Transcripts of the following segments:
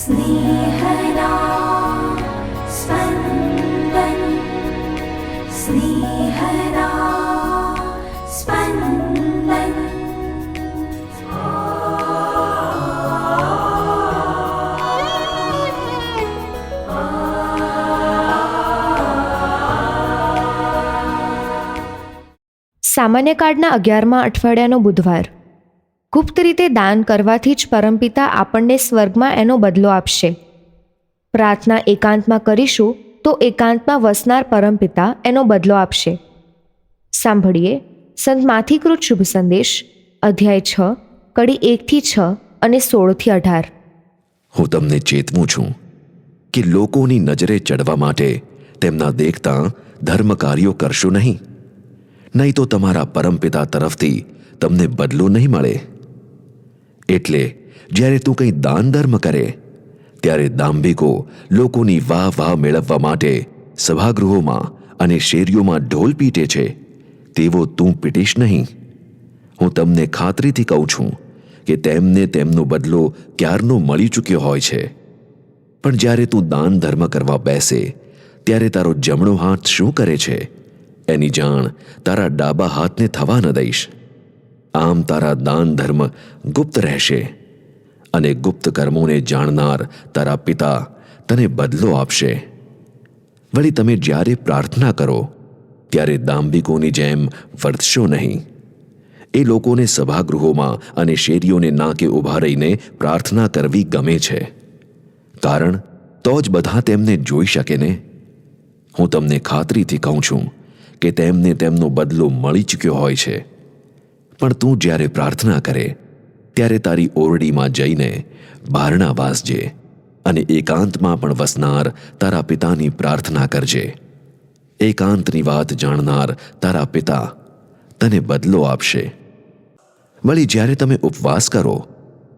स्नेहदा स्पन्दन स्नेहदा स्पन्दन। સામાન્ય કાર્ડના 11મા અઠવાડિયાનો બુધવાર. ગુપ્ત રીતે દાન કરવાથી જ પરમપિતા આપણને સ્વર્ગમાં એનો બદલો આપશે. પ્રાર્થના એકાંતમાં કરીશું તો એકાંતમાં વસનાર પરમપિતા એનો બદલો આપશે. સાંભળીએ સંત માથીકૃત શુભ સંદેશ, અધ્યાય 6, કડી 1-6 અને 16-18. હું તમને ચેતવું છું કે લોકોની નજરે ચડવા માટે તેમના દેખતા ધર્મ કાર્યો કરશો નહીં તો તમારા પરમપિતા તરફથી તમને બદલો નહીં મળે. એટલે જ્યારે તું કંઈ દાન ધર્મ કરે ત્યારે દાંભિકો લોકોની વાહ વાહ મેળવવા માટે સભાગૃહોમાં અને શેરીઓમાં ઢોલ પીટે છે તેવો તું પીટીશ નહીં. હું તમને ખાતરીથી કહું છું કે તેમને તેમનો બદલો ક્યારનો મળી ચૂક્યો હોય છે. પણ જ્યારે તું દાન ધર્મ કરવા બેસે ત્યારે તારો જમણો હાથ શું કરે છે એની જાણ તારા ડાબા હાથને થવા ન દઈશ. આમ તારા દાન ધર્મ ગુપ્ત રહેશે અને ગુપ્ત કર્મોને જાણનાર તારા પિતા તને બદલો આપશે. વળી તમે જ્યારે પ્રાર્થના કરો ત્યારે દાંભિકોની જેમ વર્તશો નહીં. એ લોકોને સભાગૃહોમાં અને શેરીઓને નાકે ઊભા રહીને પ્રાર્થના કરવી ગમે છે, કારણ તો જ બધા તેમને જોઈ શકે ને. હું તમને ખાતરીથી કહું છું કે તેમને તેમનો બદલો મળી ચૂક્યો હોય છે. પણ તું જ્યારે પ્રાર્થના કરે ત્યારે તારી ઓરડીમાં જઈને બારણા વાસજે અને એકાંતમાં પણ વસનાર તારા પિતાની પ્રાર્થના કરજે. એકાંતની વાત જાણનાર તારા પિતા તને બદલો આપશે. વળી જ્યારે તમે ઉપવાસ કરો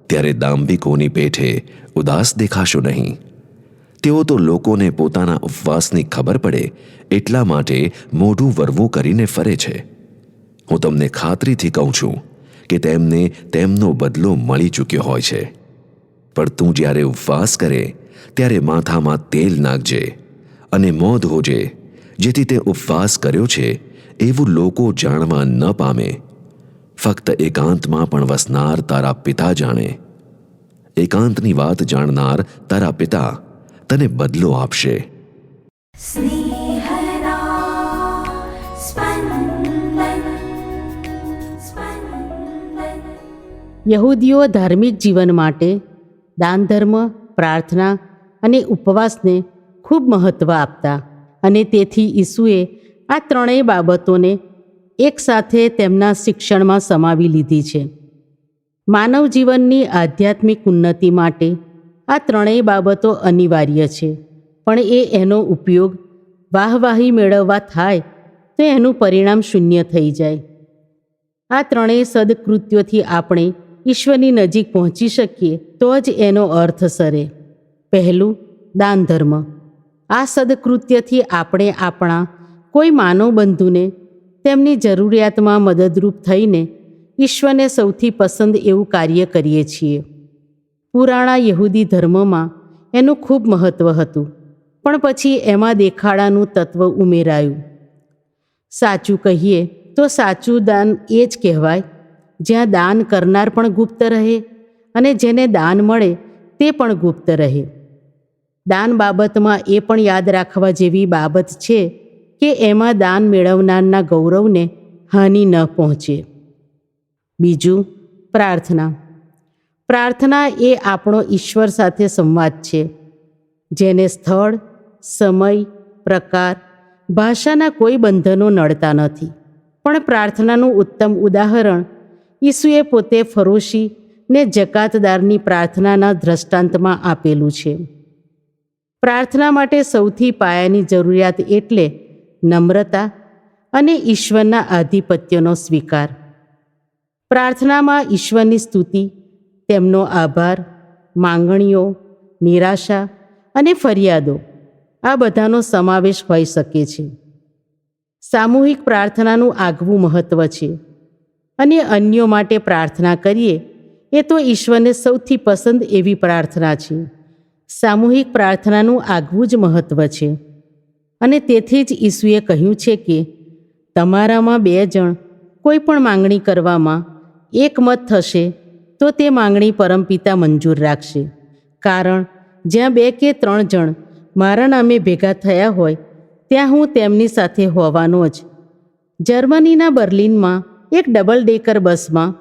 ત્યારે દાંભિકોની પેઠે ઉદાસ દેખાશો નહીં. તેઓ તો લોકોને પોતાના ઉપવાસની ખબર પડે એટલા માટે મોઢું વરવું કરીને ફરે છે. હું તમને ખાતરીથી કહું છું કે તેમને તેમનો બદલો મળી ચૂક્યો હોય છે. પણ તું જ્યારે ઉપવાસ કરે ત્યારે માથામાં તેલ નાખજે અને મોં ધોજે, જેથી તે ઉપવાસ કર્યો છે એવું લોકો જાણવા ન પામે. ફક્ત એકાંતમાં પણ વસનાર તારા પિતા જાણે. એકાંતની વાત જાણનાર તારા પિતા તને બદલો આપશે. स्नेहदा स्पन्दन स्पन्दन। યહૂદીઓ ધાર્મિક જીવન માટે દાન ધર્મ, પ્રાર્થના અને ઉપવાસને ખૂબ મહત્ત્વ આપતા અને તેથી ઈસુએ આ ત્રણેય બાબતોને એકસાથે તેમના શિક્ષણમાં સમાવી લીધી છે. માનવ જીવનની આધ્યાત્મિક ઉન્નતિ માટે આ ત્રણેય બાબતો અનિવાર્ય છે, પણ એનો ઉપયોગ વાહવાહી મેળવવા થાય તો એનું પરિણામ શૂન્ય થઈ જાય. આ ત્રણેય સદકૃત્યોથી આપણે ઈશ્વરની નજીક પહોંચી શકીએ તો જ એનો અર્થ સરે. પહેલું, દાન ધર્મ. આ સદકૃત્યથી આપણે આપણા કોઈ માનવ બંધુને તેમની જરૂરિયાતમાં મદદરૂપ થઈને ઈશ્વરને સૌથી પસંદ એવું કાર્ય કરીએ છીએ. પુરાણા યહૂદી ધર્મમાં એનું ખૂબ મહત્ત્વ હતું, પણ પછી એમાં દેખાડાનું તત્વ ઉમેરાયું. સાચું કહીએ તો સાચું દાન એ જ કહેવાય જ્યાં દાન કરનાર પણ ગુપ્ત રહે અને જેને દાન મળે તે પણ ગુપ્ત રહે. દાન બાબતમાં એ પણ યાદ રાખવા જેવી બાબત છે કે એમાં દાન મેળવનારના ગૌરવને હાનિ ન પહોંચે. બીજું, પ્રાર્થના. પ્રાર્થના એ આપણો ઈશ્વર સાથે સંવાદ છે, જેને સ્થળ, સમય, પ્રકાર, ભાષાના કોઈ બંધનો નડતા નથી. પણ પ્રાર્થનાનું ઉત્તમ ઉદાહરણ ઈસુએ પોતે ફરોશી ને જકાતદારની પ્રાર્થનાના દ્રષ્ટાંતમાં આપેલું છે. પ્રાર્થના માટે સૌથી પાયાની જરૂરિયાત એટલે નમ્રતા અને ઈશ્વરના આધિપત્યનો સ્વીકાર. પ્રાર્થનામાં ઈશ્વરની સ્તુતિ, તેમનો આભાર, માંગણીઓ, નિરાશા અને ફરિયાદો આ બધાનો સમાવેશ હોઈ શકે છે. સામૂહિક પ્રાર્થનાનું આગવું મહત્ત્વ છે અને અન્યો માટે પ્રાર્થના કરીએ એ તો ઈશ્વરને સૌથી પસંદ એવી પ્રાર્થના છે. સામૂહિક પ્રાર્થનાનું આગવું જ મહત્ત્વ છે. અને તેથી જ ઈસુએ કહ્યું છે કે તમારામાં 2 જણ કોઈ પણ માંગણી કરવામાં એકમત થશે તો તે માંગણી પરમપિતા મંજૂર રાખશે. કારણ જ્યાં 2 કે 3 જણ મારા નામે ભેગા થયા હોય ત્યાં હું તેમની સાથે હોવાનો જ. જર્મનીના બર્લિનમાં એક ડબલ ડેકર બસમાં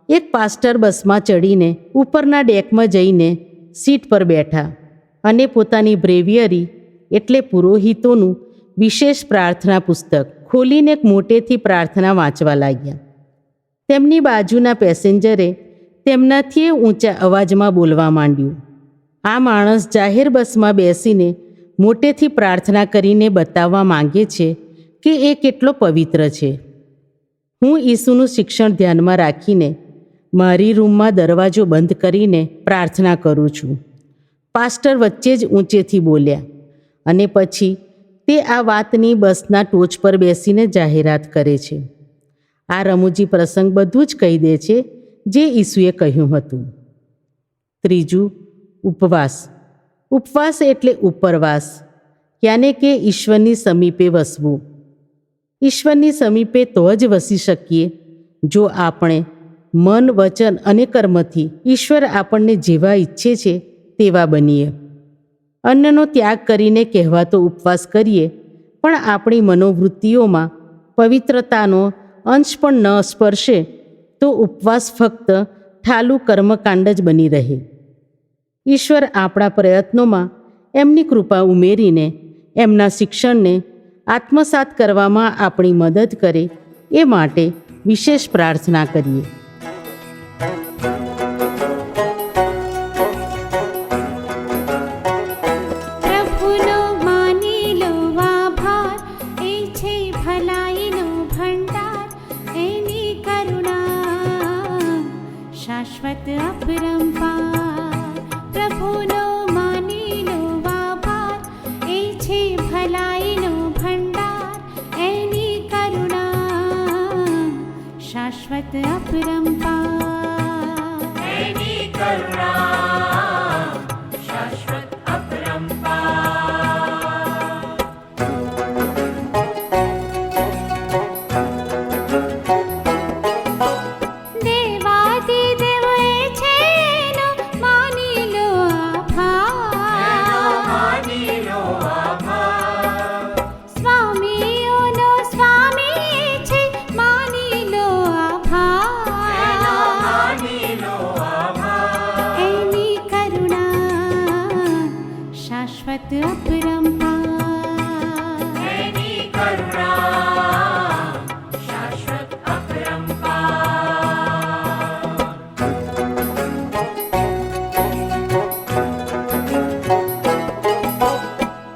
એક પાસ્ટર બસમાં ચડીને ઉપરના ડેકમાં જઈને સીટ પર બેઠા અને પોતાની બ્રેવિયરી એટલે પુરોહિતોનું વિશેષ પ્રાર્થના પુસ્તક ખોલીને મોટેથી પ્રાર્થના વાંચવા લાગ્યા. તેમની બાજુના પેસેન્જરે તેમનાથી ઊંચા અવાજમાં બોલવા માંડ્યું. આ માણસ જાહેર બસમાં બેસીને મોટેથી પ્રાર્થના કરીને બતાવવા માંગે છે કે એ કેટલો પવિત્ર છે. હું ઈસુનું શિક્ષણ ધ્યાનમાં રાખીને મારી રૂમમાં દરવાજો બંધ કરીને પ્રાર્થના કરું છું. પાસ્ટર વચ્ચે જ ઊંચેથી બોલ્યા અને પછી તે આ વાતની બસના ટોચ પર બેસીને જાહેરાત કરે છે. આ રમૂજી પ્રસંગ બધું જ કહી દે છે જે ઈસુએ કહ્યું હતું. ત્રીજું, ઉપવાસ. ઉપવાસ એટલે ઉપરવાસ, યાને કે ઈશ્વરની સમીપે વસવું. ઈશ્વરની સમીપે તો જ વસી શકીએ જો આપણે મન, વચન અને કર્મથી ઈશ્વર આપણને જેવા ઈચ્છે છે તેવા બનીએ. અન્નનો ત્યાગ કરીને કહેવાતો ઉપવાસ કરીએ પણ આપણી મનોવૃત્તિઓમાં પવિત્રતાનો અંશ પણ ન સ્પર્શે તો ઉપવાસ ફક્ત ઠાલું કર્મકાંડ જ બની રહે. ઈશ્વર આપણા પ્રયત્નોમાં એમની કૃપા ઉમેરીને એમના શિક્ષણને આત્મસાત કરવામાં આપણી મદદ કરે એ માટે વિશેષ પ્રાર્થના કરીએ. પ્રભુનો માની લો આભાર, એ છે ભલાઈનો ભંડાર, એની કરુણા શાશ્વત અપરંપાર. પ્રભુનો માની લો આભાર, એ છે ભલાઈનો ભંડાર, એની કરુણા શાશ્વત અપરંપાર. એની કરુણા શાશ્વત અપરંપાર. દેવાદિદેવ એ છે એનો માની લો આભાર. સ્વામીઓનો સ્વામી છે માની લો આભાર. એની કરુણા શાશ્વત અપરંપાર. એની કરુણા શાશ્વત અપરંપાર.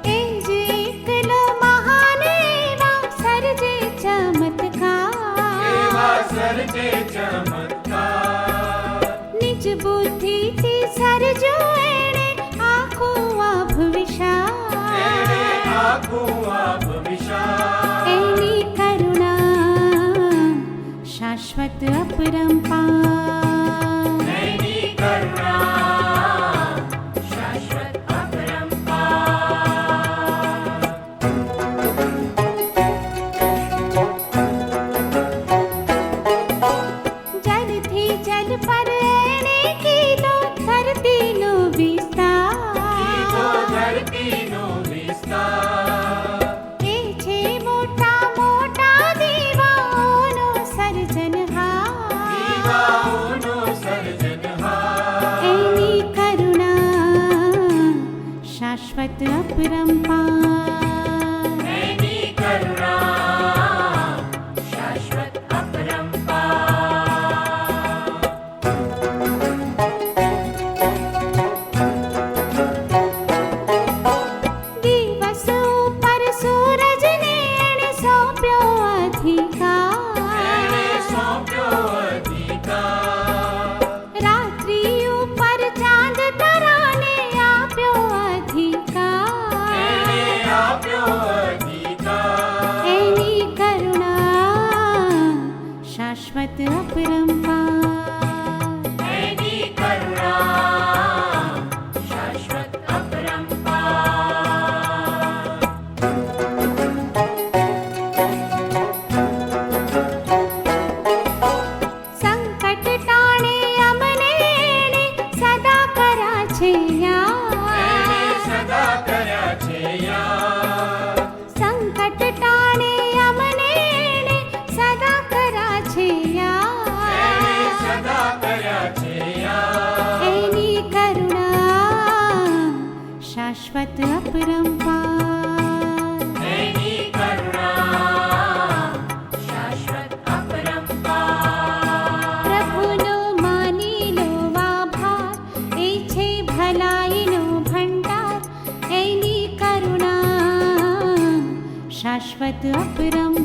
એ જે એકલો મહાન એવા સર્જે ચમત્કાર. નિજ બુદ્ધિથી સર્જો એણે આખું અભવિશાળ. એની કરુણા શાશ્વત અપરંપાર. એની કરુણા શાશ્વત અપરંપાર. જલથી જલ પર એણે કીધો ધરતીનો વિસ્તાર. એ છે મોટા મોટા દીવાઓનો સર્જનહાર. એની કરુણા શાશ્વત અપરંપાર. એની કરુણા શાશ્વત અપરંપાર. દિવસ ઉપર સૂરજને એણે સોંપ્યો અધિકાર. રાત્રિ ઉપર ચાંદ તારાને આપ્યો અધિકાર. શાશ્વત અપરંપાર એની કરુણા શાશ્વત અપરંપાર પ્રભુનો માની લો આભાર એ છે ભલાઈનો ભંડાર એની કરુણા શાશ્વત અપરંપાર